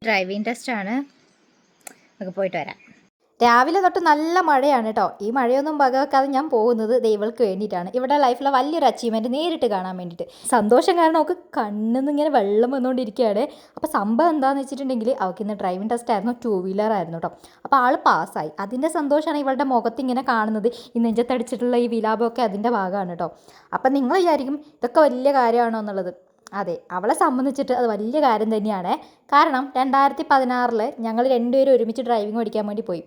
Driving ടെസ്റ്റാണ്. നമുക്ക് പോയിട്ട് വരാം. രാവിലെ തൊട്ട് നല്ല മഴയാണ് കേട്ടോ. ഈ മഴയൊന്നും വകവെക്കാതെ ഞാൻ പോകുന്നത് ദൈവങ്ങൾക്ക് വേണ്ടിയിട്ടാണ്. ഇവിടെ ലൈഫിലെ വലിയൊരു അച്ചീവ്മെൻറ്റ് നേരിട്ട് കാണാൻ വേണ്ടിയിട്ട്. സന്തോഷം കാരണം അവൾക്ക് കണ്ണിന്ന് ഇങ്ങനെ വെള്ളം വന്നുകൊണ്ടിരിക്കുകയാണ്. അപ്പോൾ സംഭവം എന്താണെന്ന് വെച്ചിട്ടുണ്ടെങ്കിൽ അവൾക്ക് ഇന്ന് ഡ്രൈവിംഗ് ടെസ്റ്റ് ആയിരുന്നു, 2 വീലർ ആയിരുന്നു കേട്ടോ. അപ്പോൾ ആൾ പാസ്സായി. അതിൻ്റെ സന്തോഷമാണ് ഇവളുടെ മുഖത്ത് ഇങ്ങനെ കാണുന്നത്. ഈ നെഞ്ചത്തടിച്ചിട്ടുള്ള ഈ വിലാപമൊക്കെ അതിൻ്റെ ഭാഗമാണ് കേട്ടോ. അപ്പം നിങ്ങൾ വിചാരിക്കും ഇതൊക്കെ വലിയ കാര്യമാണോ എന്നുള്ളത്. അതെ, അവളെ സംബന്ധിച്ചിട്ട് അത് വലിയ കാര്യം തന്നെയാണ്. കാരണം 2016 ഞങ്ങൾ രണ്ടുപേരും ഒരുമിച്ച് ഡ്രൈവിംഗ് പഠിക്കാൻ വേണ്ടി പോയി.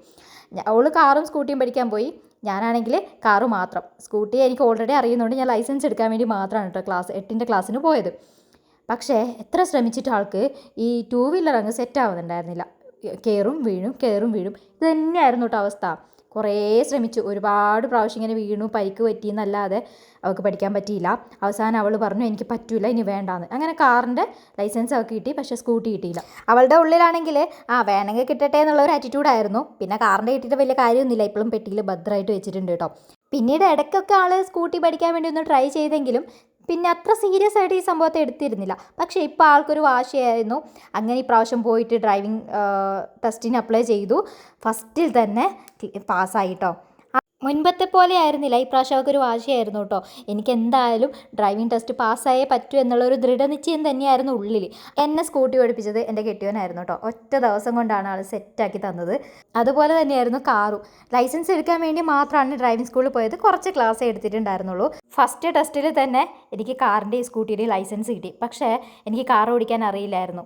അവൾ കാറും സ്കൂട്ടിയും പഠിക്കാൻ പോയി, ഞാനാണെങ്കിൽ കാറ് മാത്രം. സ്കൂട്ടി എനിക്ക് ഓൾറെഡി അറിയുന്നതുകൊണ്ട് ഞാൻ ലൈസൻസ് എടുക്കാൻ വേണ്ടി മാത്രമാണ് കേട്ടോ 8ൻ്റെ ക്ലാസ്സിന് പോയത്. പക്ഷേ എത്ര ശ്രമിച്ചിട്ട് ആൾക്ക് ഈ 2 വീലർ അങ്ങ് സെറ്റ് ആവുന്നുണ്ടായിരുന്നില്ല. കയറും വീഴും കയറും വീഴും, ഇത് തന്നെയായിരുന്നു കേട്ടോ അവസ്ഥ. കുറേ ശ്രമിച്ചു, ഒരുപാട് പ്രാവശ്യം ഇങ്ങനെ വീണു, പരിക്ക് പറ്റിയെന്നല്ലാതെ അവൾക്ക് പഠിക്കാൻ പറ്റിയില്ല. അവസാനം അവൾ പറഞ്ഞു എനിക്ക് പറ്റില്ല, ഇനി വേണ്ടാന്ന്. അങ്ങനെ കാറിൻ്റെ ലൈസൻസ് അവൾക്ക് കിട്ടി, പക്ഷേ സ്കൂട്ടി കിട്ടിയില്ല. അവളുടെ ഉള്ളിലാണെങ്കിൽ വേണമെങ്കിൽ കിട്ടട്ടെ എന്നുള്ള ഒരു ആറ്റിറ്റ്യൂഡായിരുന്നു. പിന്നെ കാറിൻ്റെ കിട്ടിയിട്ട് വലിയ കാര്യമൊന്നുമില്ല, ഇപ്പോഴും പെട്ടിയിൽ ഭദ്രമായിട്ട് വെച്ചിട്ടുണ്ട് കേട്ടോ. പിന്നീട് ഇടയ്ക്കൊക്കെ ആൾ സ്കൂട്ടി പഠിക്കാൻ വേണ്ടി ഒന്ന് ട്രൈ ചെയ്തെങ്കിലും പിന്നെ അത്ര സീരിയസ് ആയിട്ട് ഈ സംഭവത്തെ എടുത്തിരുന്നില്ല. പക്ഷേ ഇപ്പോൾ ആൾക്കൊരു വാശിയായിരുന്നു. അങ്ങനെ ഈ പ്രാവശ്യം പോയിട്ട് ഡ്രൈവിംഗ് ടെസ്റ്റിന് അപ്ലൈ ചെയ്തു. ഫസ്റ്റിൽ തന്നെ പാസ്സായി കേട്ടോ. മുൻപത്തെ പോലെ ആയിരുന്നില്ല, ഈ പ്രാവശ്യം അവൾക്കൊരു വാശിയായിരുന്നു കേട്ടോ. എനിക്ക് എന്തായാലും ഡ്രൈവിംഗ് ടെസ്റ്റ് പാസ്സായേ പറ്റൂ എന്നുള്ളൊരു ദൃഢനിശ്ചയം തന്നെയായിരുന്നു ഉള്ളിൽ. എന്നെ സ്കൂട്ടി പഠിപ്പിച്ചത് എൻ്റെ കെട്ടിയവനായിരുന്നു കേട്ടോ. ഒറ്റ ദിവസം കൊണ്ടാണ് ആൾ സെറ്റാക്കി തന്നത്. അതുപോലെ തന്നെയായിരുന്നു കാറും. ലൈസൻസ് എടുക്കാൻ വേണ്ടി മാത്രമാണ് ഡ്രൈവിംഗ് സ്കൂളിൽ പോയത്. കുറച്ച് ക്ലാസ് എടുത്തിട്ടുണ്ടായിരുന്നുള്ളൂ. ഫസ്റ്റ് ടെസ്റ്റിൽ തന്നെ എനിക്ക് കാറിൻ്റെയും സ്കൂട്ടിയുടെയും ലൈസൻസ് കിട്ടി. പക്ഷേ എനിക്ക് കാർ ഓടിക്കാൻ അറിയില്ലായിരുന്നു.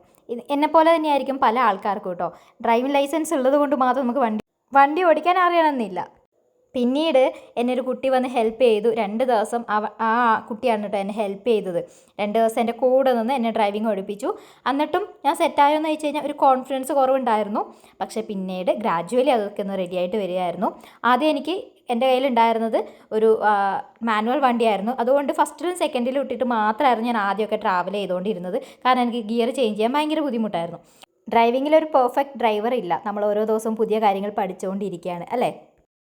എന്നെപ്പോലെ തന്നെയായിരിക്കും പല ആൾക്കാർക്കും കേട്ടോ. ഡ്രൈവിംഗ് ലൈസൻസ് ഉള്ളത് കൊണ്ട് മാത്രം നമുക്ക് വണ്ടി ഓടിക്കാൻ അറിയണമെന്നില്ല. പിന്നീട് എന്നെ ഒരു കുട്ടി വന്ന് ഹെൽപ്പ് ചെയ്തു. 2 ദിവസം ആ കുട്ടിയാണ് കേട്ടോ എന്നെ ഹെൽപ്പ് ചെയ്തത്. 2 ദിവസം എൻ്റെ കൂടെ നിന്ന് എന്നെ ഡ്രൈവിംഗ് പഠിപ്പിച്ചു. എന്നിട്ടും ഞാൻ സെറ്റായോ എന്ന് വെച്ച് കഴിഞ്ഞാൽ ഒരു കോൺഫിഡൻസ് കുറവുണ്ടായിരുന്നു. പക്ഷേ പിന്നീട് ഗ്രാജുവലി അതൊക്കെ ഒന്ന് റെഡിയായിട്ട് വരികയായിരുന്നു. ആദ്യം എനിക്ക് എൻ്റെ കയ്യിലുണ്ടായിരുന്നത് ഒരു മാനുവൽ വണ്ടിയായിരുന്നു. അതുകൊണ്ട് ഫസ്റ്റിലും സെക്കൻഡിലും ഇട്ടിട്ട് മാത്രമായിരുന്നു ഞാൻ ആദ്യമൊക്കെ ട്രാവൽ ചെയ്തുകൊണ്ടിരുന്നത്. കാരണം എനിക്ക് ഗിയർ ചേഞ്ച് ചെയ്യാൻ ഭയങ്കര ബുദ്ധിമുട്ടായിരുന്നു. ഡ്രൈവിങ്ങിലൊരു പെർഫെക്റ്റ് ഡ്രൈവർ ഇല്ല. നമ്മൾ ഓരോ ദിവസവും പുതിയ കാര്യങ്ങൾ പഠിച്ചുകൊണ്ടിരിക്കുകയാണ് അല്ലേ.